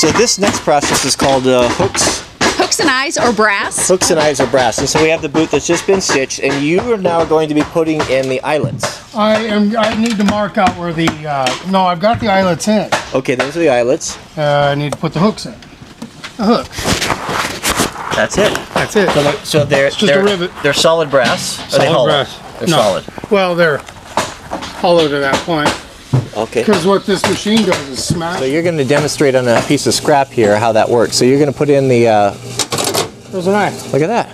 So this next process is called hooks. Hooks and eyes or brass? Hooks and eyes or brass. And so we have the boot that's just been stitched, and you are now going to be putting in the eyelets. I need to mark out where the, no, I've got the eyelets in. Okay, those are the eyelets. I need to put the hooks in. The hook. That's it. That's it. So they're it's just a rivet. They're solid brass. Are Solid they hollow? brass. They're no. solid. Well, they're hollow to that point. Okay. Because what this machine does is smash. So you're going to demonstrate on a piece of scrap here how that works. So you're going to put in the... There's an eye. Look at that.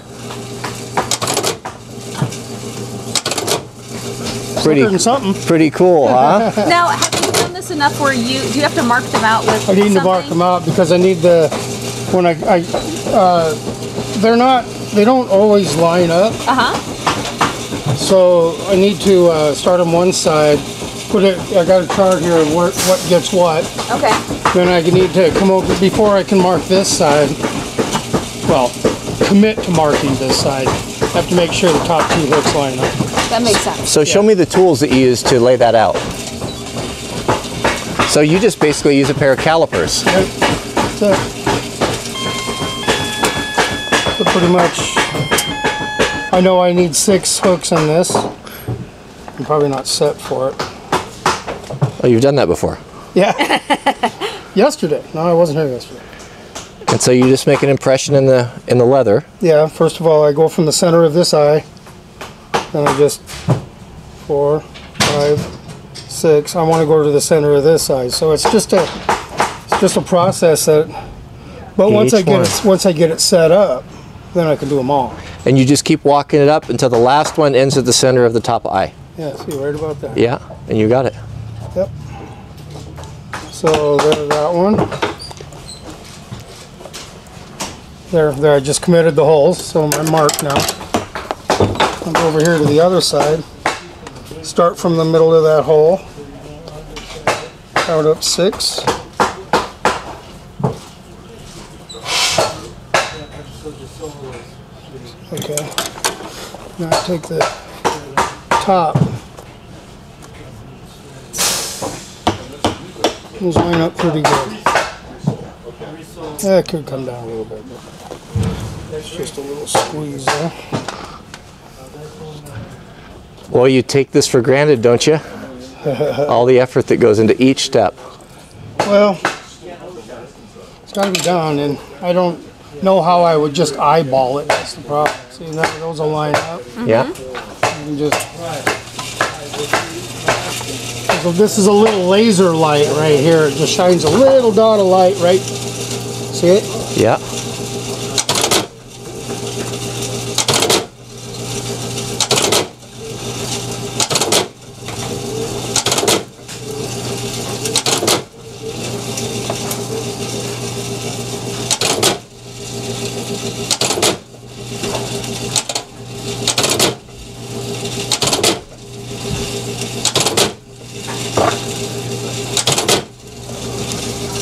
Pretty cool, huh? Now, have you done this enough where do you have to mark them out with I need to mark them out because I need the, when they don't always line up. So I need to start on one side, I got a chart here of what gets what. Okay. Then I need to come over, before I can mark this side, well, commit to marking this side, I have to make sure the top two hooks line up. That makes sense. So show me the tools that you use to lay that out. So you just basically use a pair of calipers. Yep. So pretty much, I know I need 6 hooks on this. I'm probably not set for it. Oh, you've done that before? Yeah. Yesterday. No, I wasn't here yesterday. And so you just make an impression in the leather. Yeah, first of all, I go from the center of this eye. Then I just 4, 5, 6. I want to go to the center of this eye. So it's just a process that. But once I get it set up, then I can do them all. And you just keep walking it up until the last one ends at the center of the top eye. Yeah, see, right about that. Yeah, and you got it. Yep. So there's that one. There, I just committed the holes, so I'm marked now. I'll go over here to the other side. Start from the middle of that hole. Count up 6. Okay. Now take the top. Those line up pretty good. That could come down a little bit, but it's just a little squeeze there. Well, you take this for granted, don't you? All the effort that goes into each step. Well, it's got to be done, and I don't know how I would just eyeball it. That's the problem. See, those will line up. Yeah. And just. So this is a little laser light right here. It just shines a little dot of light right. See it? Yeah.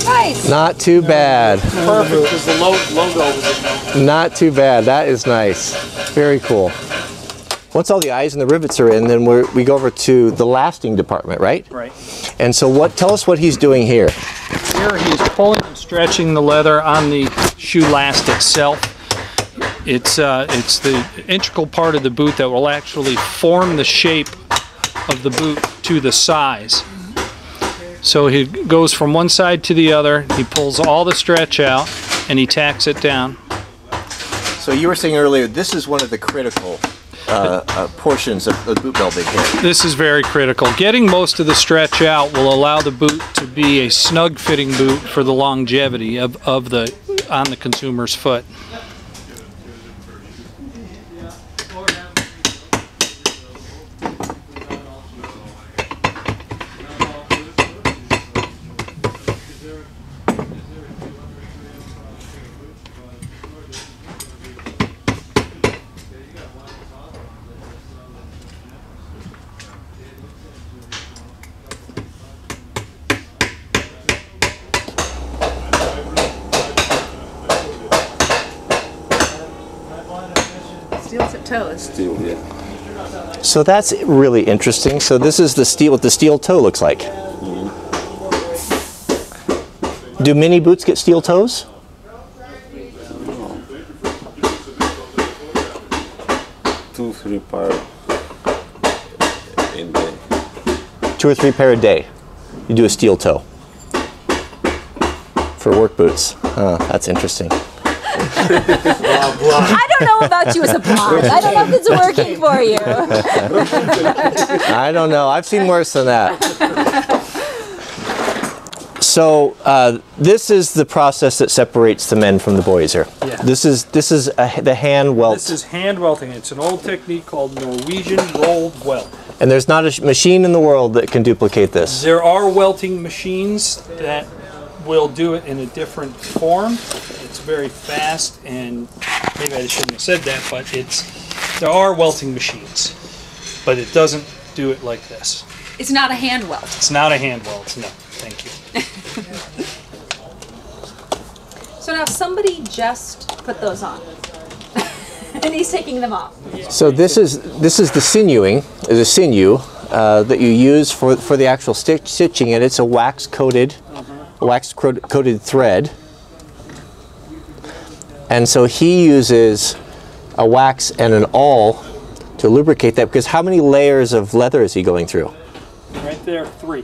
Nice. Not too bad. Perfect, because the logo was in there. Not too bad. That is nice. Very cool. Once all the eyes and the rivets are in, then we go over to the lasting department, right? Right. And so tell us what he's doing here. Here he's pulling and stretching the leather on the shoe last itself. It's the integral part of the boot that will actually form the shape of the boot to the size. So he goes from one side to the other, he pulls all the stretch out, and he tacks it down. So you were saying earlier, this is one of the critical portions of the boot building here. This is very critical. Getting most of the stretch out will allow the boot to be a snug fitting boot for the longevity on the consumer's foot. Steel tip toes. Steel, yeah. So that's really interesting. So this is the steel, what the steel toe looks like. Do mini boots get steel toes? Two, 3 pair in day. 2 or 3 pair a day. You do a steel toe for work boots. That's interesting. I don't know about you as a blonde. I don't know if it's working for you. I don't know. I've seen worse than that. So this is the process that separates the men from the boys here. Yeah. This is the hand welt. This is hand welting. It's an old technique called Norwegian rolled welt. And there's not a machine in the world that can duplicate this. There are welting machines that will do it in a different form. It's very fast, and maybe I shouldn't have said that, but there are welting machines, but it doesn't do it like this. It's not a hand welt. It's not a hand welt, no. Thank you. So now somebody just put those on, and he's taking them off. So this is the sinewing, is a sinew that you use for the actual stitching, and it's a wax coated thread. And so he uses a wax and an awl to lubricate that, because how many layers of leather is he going through? Right there, 3.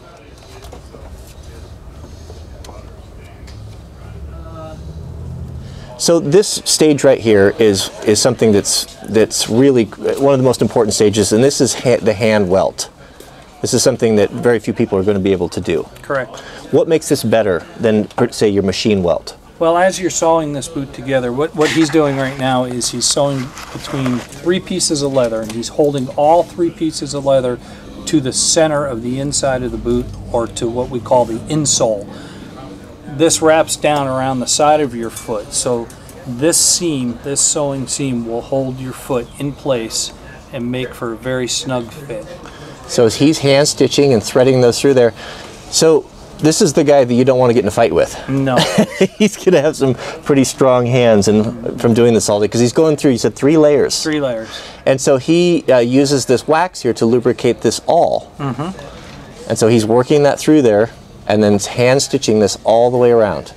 So this stage right here is something that's really one of the most important stages, and this is the hand welt. This is something that very few people are going to be able to do. Correct. What makes this better than, say, your machine welt? Well, as you're sewing this boot together, what he's doing right now is he's sewing between 3 pieces of leather, and he's holding all 3 pieces of leather to the center of the inside of the boot, or to what we call the insole. This wraps down around the side of your foot, so this seam, this sewing seam, will hold your foot in place and make for a very snug fit. So he's hand stitching and threading those through there. So this is the guy that you don't want to get in a fight with. No. He's going to have some pretty strong hands from doing this all day, because he's going through, you said, 3 layers. 3 layers. And so he uses this wax here to lubricate this awl. Mm-hmm. And so he's working that through there, and then hand stitching this all the way around.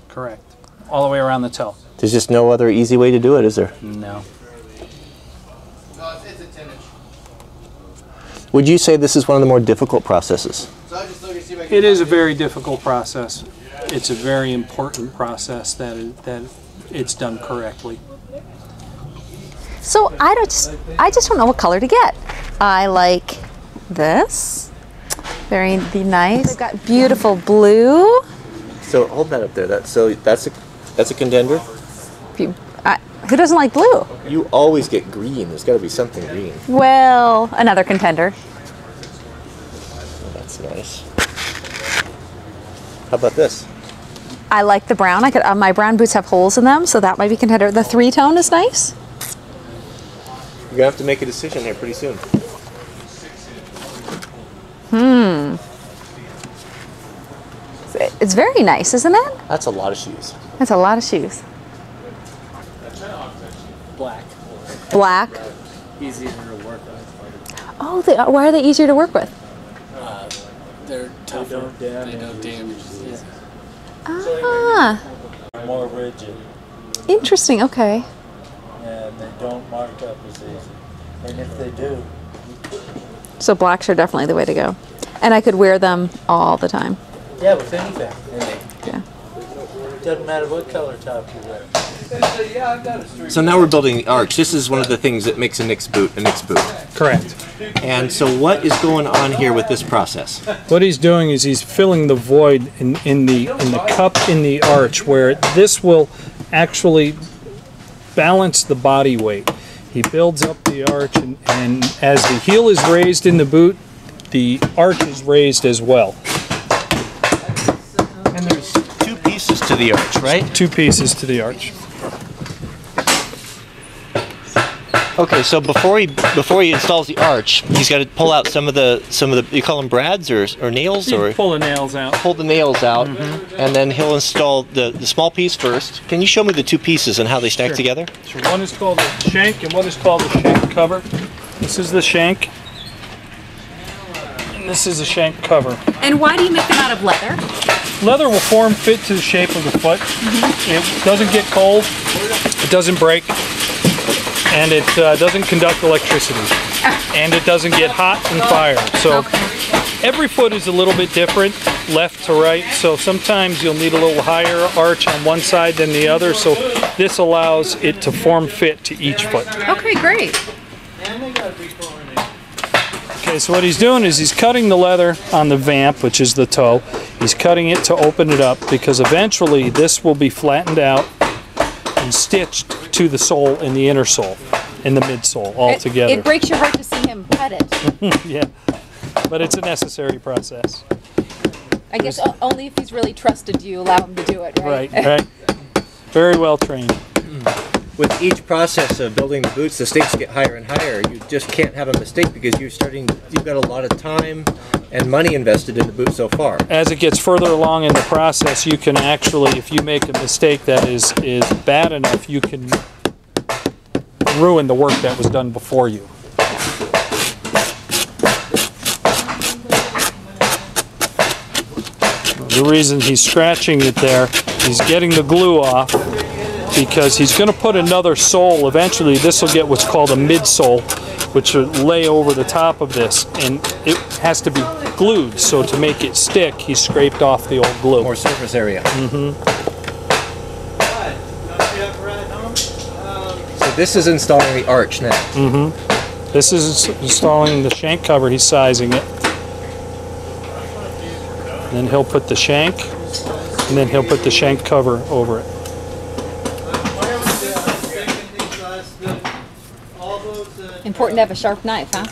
Correct. All the way around the toe. There's just no other easy way to do it, is there? No. Would you say this is one of the more difficult processes? It is a very difficult process. It's a very important process that it's done correctly. So I just don't know what color to get. I like this. Very nice. They've got beautiful blue. So hold that up there. That's a contender. Who doesn't like blue? You always get green. There's got to be something green. Well, another contender. Oh, that's nice. How about this? I like the brown. My brown boots have holes in them, so that might be contender. The 3-tone is nice. You're gonna have to make a decision here pretty soon. It's very nice, isn't it? That's a lot of shoes. That's a lot of shoes. Black. Black. Easier to work with. Oh, why are they easier to work with? They're tougher. They don't damage as easy. Ah, More rigid, interesting. Okay. and they don't mark up as easy. And if they do, So blacks are definitely the way to go. And I could wear them all the time. yeah, with anything. Yeah. Doesn't matter what color top you wear. So now we're building the arch. This is one of the things that makes a Nick's boot a Nick's boot. Correct. And so what is going on here with this process? What he's doing is he's filling the void in the cup in the arch, where this will actually balance the body weight. He builds up the arch, and as the heel is raised in the boot, the arch is raised as well. And there's 2 pieces to the arch, right? 2 pieces to the arch. Okay, so before he installs the arch, he's got to pull out some of the you call them brads or nails, or Pull the nails out. pull the nails out, and then he'll install the small piece first. Can you show me the 2 pieces and how they stack together? So one is called the shank and one is called the shank cover. This is the shank. And this is the shank cover. And why do you make them out of leather? leather will form fit to the shape of the foot. It doesn't get cold, it doesn't break, and it doesn't conduct electricity, and it doesn't get hot and fire. So every foot is a little bit different, left to right, so sometimes you'll need a little higher arch on one side than the other, so this allows it to form fit to each foot. Okay, great. Okay, so what he's doing is he's cutting the leather on the vamp, which is the toe. He's cutting it to open it up because eventually this will be flattened out and stitched to the sole in the inner sole, in the midsole, all together. It breaks your heart to see him cut it. Yeah, but it's a necessary process. I guess only if he's really trusted you allow him to do it, right? Right, right. Very well trained. With each process of building the boots, the stakes get higher and higher. You just can't have a mistake because you've got a lot of time and money invested in the boot so far. As it gets further along in the process, you can actually, if you make a mistake that is bad enough, you can ruin the work that was done before you. The reason he's scratching it there, he's getting the glue off because he's going to put another sole. Eventually this will get what's called a midsole, which will lay over the top of this, and it has to be glued. So to make it stick, he scraped off the old glue. More surface area. So this is installing the arch now. This is installing the shank cover. He's sizing it. Then he'll put the shank, and then he'll put the shank cover over it. Important to have a sharp knife, huh?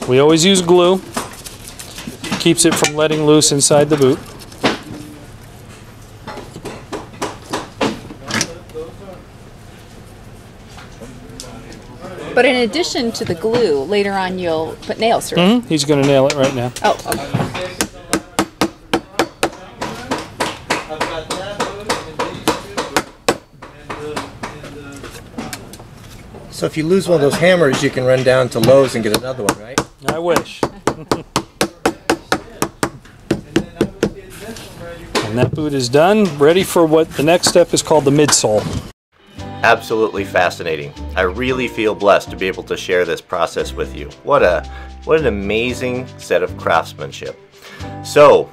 We always use glue. Keeps it from letting loose inside the boot. But in addition to the glue, later on you'll put nails through it. He's going to nail it right now. Oh, okay. So if you lose one of those hammers, you can run down to Lowe's and get another one, right? I wish. And that boot is done, ready for what the next step is called the midsole. Absolutely fascinating. I really feel blessed to be able to share this process with you. What an amazing set of craftsmanship. So,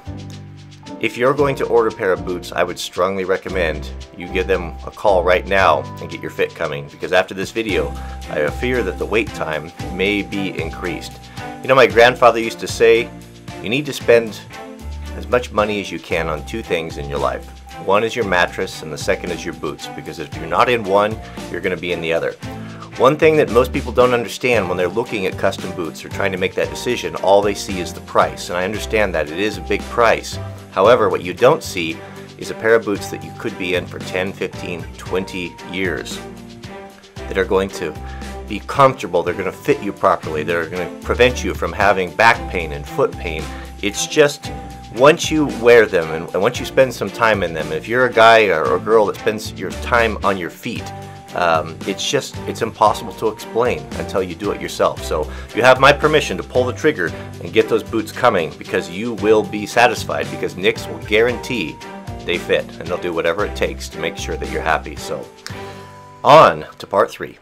if you're going to order a pair of boots, I would strongly recommend you give them a call right now and get your fit coming, because after this video, I fear that the wait time may be increased. You know, my grandfather used to say, you need to spend as much money as you can on two things in your life. One is your mattress and the second is your boots, because if you're not in one, you're going to be in the other. One thing that most people don't understand when they're looking at custom boots or trying to make that decision, all they see is the price. And I understand that it is a big price. However, what you don't see is a pair of boots that you could be in for 10, 15, 20 years that are going to be comfortable, they're going to fit you properly, they're going to prevent you from having back pain and foot pain. It's just, once you wear them and once you spend some time in them, if you're a guy or a girl that spends your time on your feet, it's impossible to explain until you do it yourself. So you have my permission to pull the trigger and get those boots coming, because you will be satisfied, because Nix will guarantee they fit and they'll do whatever it takes to make sure that you're happy. So on to part 3.